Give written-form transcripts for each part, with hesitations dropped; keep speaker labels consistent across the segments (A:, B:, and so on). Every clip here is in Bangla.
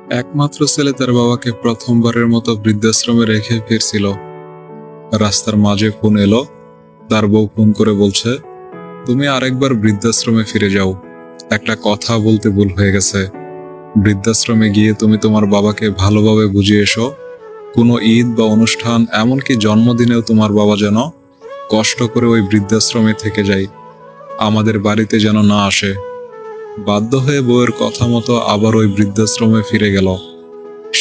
A: একমাত্র ছেলে তার বাবাকে প্রথমবারের মতো বৃদ্ধাশ্রমে রেখে ফিরছিল। রাস্তার মাঝে ফোন এলো। তার বউ ফোন করে বলছে, তুমি আরেকবার বৃদ্ধাশ্রমে ফিরে যাও, একটা কথা বলতে ভুল হয়ে গেছে। বৃদ্ধাশ্রমে গিয়ে তুমি তোমার বাবাকে ভালোভাবে বুঝিয়ে এসো। কোনো ঈদ বা অনুষ্ঠান, এমনকি জন্মদিনেও তোমার বাবা যেন কষ্ট করে ওই বৃদ্ধাশ্রমে থেকে যায়, আমাদের বাড়িতে যেন না আসে। বাধ্য হয়ে বউয়ের কথা মতো আবার ওই বৃদ্ধাশ্রমে ফিরে গেল।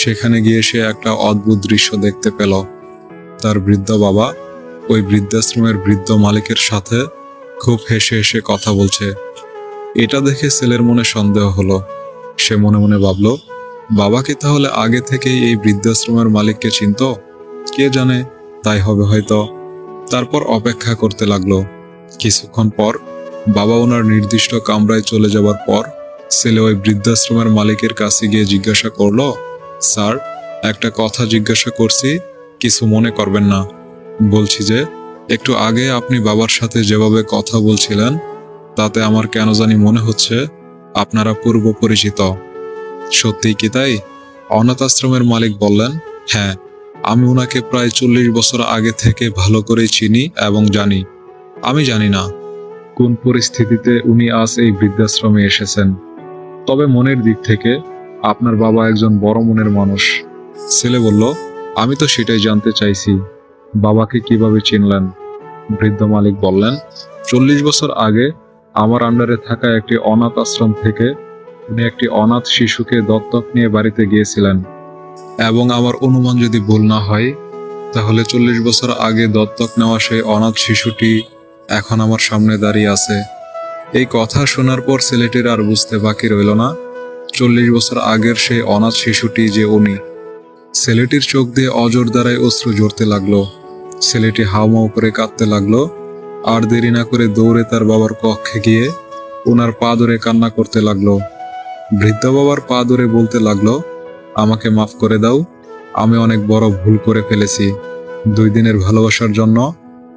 A: সেখানে গিয়ে সে একটা অদ্ভুত দৃশ্য দেখতে পেল। তার বৃদ্ধ বাবা ওই বৃদ্ধাশ্রমের বৃদ্ধ মালিকের সাথে খুব হেসে হেসে কথা বলছে। এটা দেখে ছেলের মনে সন্দেহ হলো। সে মনে মনে ভাবল, বাবা কি তাহলে আগে থেকেই এই বৃদ্ধাশ্রমের মালিককে চিনত? কে জানে, তাই হবে হয়তো। তারপর অপেক্ষা করতে লাগলো। কিছুক্ষণ পর বাবা ওনার নির্দিষ্ট কামরায় চলে যাবার পর ছেলে ওই বৃদ্ধাশ্রমের মালিকের কাছে গিয়ে জিজ্ঞাসা করলো, স্যার, একটা কথা জিজ্ঞাসা করছি, কিছু মনে করবেন না। বলছি যে একটু আগে আপনি বাবার সাথে যেভাবে কথা বলছিলেন, তাতে আমার কেন জানি মনে হচ্ছে আপনারা পূর্ব পরিচিত। সত্যিই কি তাই? অনাথ আশ্রমের মালিক বললেন, হ্যাঁ, আমি ওনাকে প্রায় 40 বছর আগে থেকে ভালো করেই চিনি এবং জানি। আমি জানি না কোন পরিস্থিতিতে উনি আজ এই বৃদ্ধাশ্রমে এসেছেন, তবে মনের দিক থেকে আপনার বাবা একজন বড় মনের মানুষ। ছেলে বলল, আমি তো সেটাই জানতে চাইছি, বাবাকে কিভাবে চিনলেন? বৃদ্ধ মালিক বললেন, 40 বছর আগে আমার আন্ডারে থাকা একটি অনাথ আশ্রম থেকে উনি একটি অনাথ শিশুকে দত্তক নিয়ে বাড়িতে গিয়েছিলেন। এবং আমার অনুমান যদি ভুল না হয়, তাহলে 40 বছর আগে দত্তক নেওয়া সেই অনাথ শিশুটি এখন আমার সামনে দাঁড়িয়ে আছে। এই কথা শোনার পর ছেলেটির আর বুঝতে বাকি রইল না 40 বছর আগের সেই অনাথ শিশুটি যে উনি। ছেলেটির চোখ দিয়ে অজর দ্বারাই অশ্রু ঝরতে লাগলো। ছেলেটি হাউমাউ করে কাঁদতে লাগলো। আর দেরি না করে দৌড়ে তার বাবার কক্ষে গিয়ে ওনার পা ধরে কান্না করতে লাগলো। বৃদ্ধ বাবার পা ধরে বলতে লাগলো, আমাকে মাফ করে দাও, আমি অনেক বড় ভুল করে ফেলেছি। 2 দিনের ভালোবাসার জন্য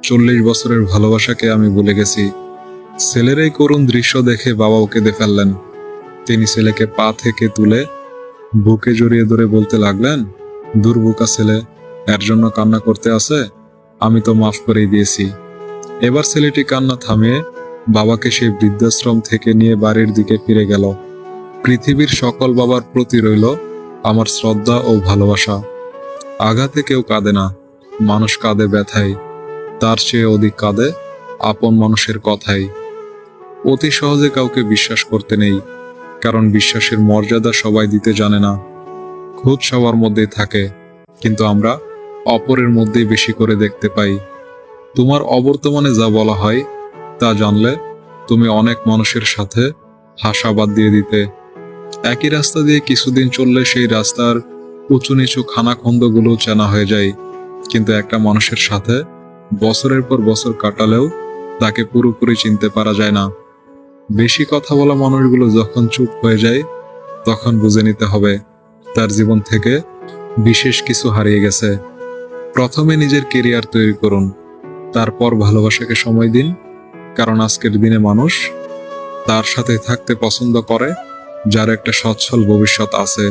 A: 40 বছরের ভালোবাসাকে আমি ভুলে গেছি। ছেলের এই করুণ দৃশ্য দেখে বাবাও কেঁদে ফেললেন। তিনি ছেলেকে পা থেকে তুলে বুকে জড়িয়ে ধরে বলতে লাগলেন, দুর্বোকা ছেলে, এর জন্য কান্না করতে আছে? আমি তো মাফ করেই দিয়েছি। এবার ছেলেটি কান্না থামিয়ে বাবাকে সেই বৃদ্ধাশ্রম থেকে নিয়ে বাড়ির দিকে ফিরে গেল। পৃথিবীর সকল বাবার প্রতি রইল আমার শ্রদ্ধা ও ভালোবাসা। আঘাতে কেউ কাঁদে না, মানুষ কাঁদে ব্যথায়। তার চেয়ে অধিক কাঁদে আপন মানুষের কথাই। অতি সহজে কাউকে বিশ্বাস করতে নেই, কারণ বিশ্বাসের মর্যাদা সবাই দিতে জানে না। খুঁত সবার মধ্যেই থাকে, কিন্তু আমরা অপরের মধ্যেই বেশি করে দেখতে পাই। তোমার অবর্তমানে যা বলা হয় তা জানলে তুমি অনেক মানুষের সাথে হাসা বাদ দিয়ে দিতে। একই রাস্তা দিয়ে কিছুদিন চললে সেই রাস্তার উঁচু নিচু খানাখন্দগুলো চেনা হয়ে যায়, কিন্তু একটা মানুষের সাথে বছরের পর বছর কাটালেও তাকে পুরোপুরি চিনতে পারা যায় না। বেশি কথা বলা মানুষগুলো যখন চুপ হয়ে যায়, তখন বুঝে নিতে হবে তার জীবন থেকে বিশেষ কিছু হারিয়ে গেছে। প্রথমে নিজের কেরিয়ার তৈরি করুন, তারপর ভালোবাসাকে সময় দিন, কারণ আজকের দিনে মানুষ তার সাথে থাকতে পছন্দ করে যার একটা সচ্ছল ভবিষ্যৎ আছে।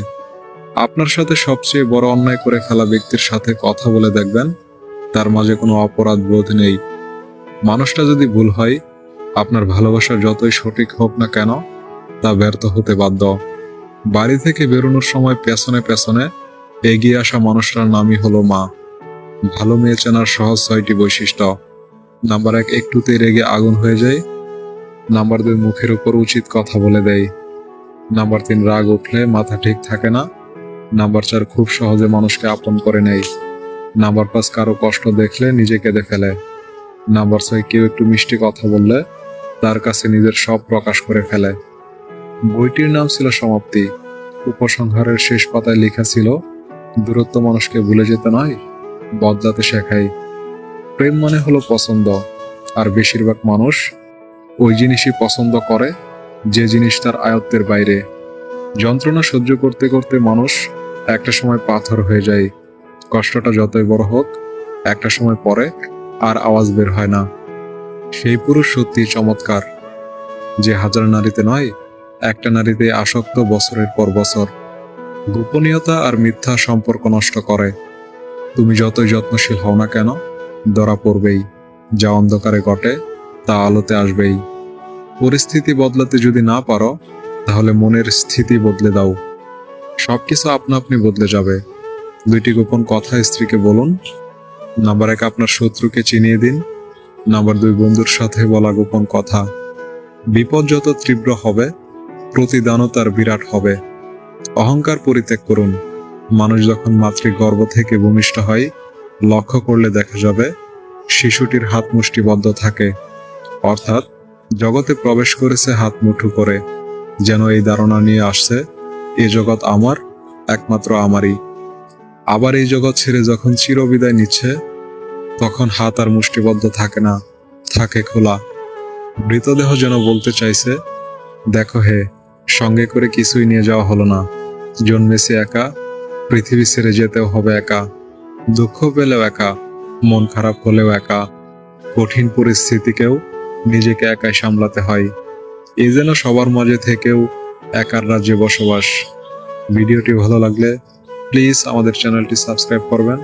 A: আপনার সাথে সবচেয়ে বড় অন্যায় করে ফেলা ব্যক্তির সাথে কথা বলে দেখবেন তার মাঝে কোনো অপরাধ বোধ নেই। মানুষটা যদি ভুল হয়, আপনার ভালোবাসা যতই সঠিক হোক না কেন, তা ব্যর্থ হতে বাধ্য। বাড়ি থেকে বেরোনোর সময় পেছনে পেছনে এগিয়ে আসা মানুষটার নামই হলো মা। ভালো মেয়ে চেনার সহজ 6টি বৈশিষ্ট্য। নাম্বার 1, একটুতেই রেগে আগুন হয়ে যায়। নাম্বার 2, মুখের উপর উচিত কথা বলে দেয়। নাম্বার 3, রাগ উঠলে মাথা ঠিক থাকে না। নাম্বার 4, খুব সহজে মানুষকে আপন করে নেয়। নাম্বার 5, কারো কষ্ট দেখলে নিজে কেঁদে ফেলে। নাম্বার 6, কেউ একটু মিষ্টি কথা বললে তার কাছে নিজের সব প্রকাশ করে ফেলে। বইটির নাম ছিল সমাপ্তি। উপসংহারের শেষ পাতায় লেখা ছিল, দূরত্ব মানুষকে ভুলে যেতে নয়, বদলাতে শেখায়। প্রেম মানে হলো পছন্দ, আর বেশিরভাগ মানুষ ওই জিনিসই পছন্দ করে যে জিনিস তার আয়ত্তের বাইরে। যন্ত্রণা সহ্য করতে করতে মানুষ একটা সময় পাথর হয়ে যায়। কষ্টটা যতই বড় হোক, একটা সময় পরে আর আওয়াজ বের হয় না। সেই পুরুষ সত্যি চমৎকার, যে হাজার নারীতে নয়, একটা নারীতে আসক্ত বছরের পর বছর। গোপনীয়তা আর মিথ্যা সম্পর্ক নষ্ট করে। তুমি যতই যত্নশীল হও না কেন, ধরা পড়বেই। যা অন্ধকারে ঘটে তা আলোতে আসবেই। পরিস্থিতি বদলাতে যদি না পারো, তাহলে মনের স্থিতি বদলে দাও। সবকিছু আপনা আপনি বদলে যাবে। 2টি গোপন কথা স্ত্রীকে বলুন। নাম্বার 1, আপনার শত্রুকে চিনিয়ে দিন। নাম্বার 2, বন্ধুর সাথে বলা গোপন কথা। বিপদ যত তীব্র হবে, প্রতিদানও তার বিরাট হবে। অহংকার পরিত্যাগ করুন। মানুষ যখন মাতৃগর্ভ থেকে ভূমিষ্ঠ হয়, লক্ষ্য করলে দেখা যাবে শিশুটির হাত মুষ্টিবদ্ধ থাকে, অর্থাৎ জগতে প্রবেশ করেছে হাত মুঠো করে, যেন এই ধারণা নিয়ে আসছে এ জগৎ আমার, একমাত্র আমারই। আবার এই জগৎ ছেড়ে যখন চিরবিদায় নিচ্ছে, তখন হাত আর মুষ্টিবদ্ধ থাকে না, থাকে খোলা। মৃতদেহ যেন বলতে চাইছে, দেখো হে, সঙ্গে করে কিছুই নিয়ে যাওয়া হলো না। জন্মেছি একা, পৃথিবী ছেড়ে যেতেও হবে একা। দুঃখ পেলেও একা, মন খারাপ হলেও একা। কঠিন পরিস্থিতিকেও নিজেকে একাই সামলাতে হয়। এই যেন সবার মাঝে থেকেও একার রাজ্যে বসবাস। ভিডিওটি ভালো লাগলে প্লিজ আমাদের চ্যানেলটি সাবস্ক্রাইব করবেন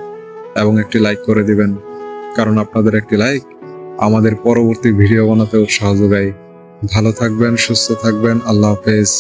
A: এবং একটি লাইক করে দিবেন, কারণ আপনাদের একটি লাইক আমাদের পরবর্তী ভিডিও বানাতে উৎসাহ যোগায়। ভালো থাকবেন, সুস্থ থাকবেন। আল্লাহ হাফেজ।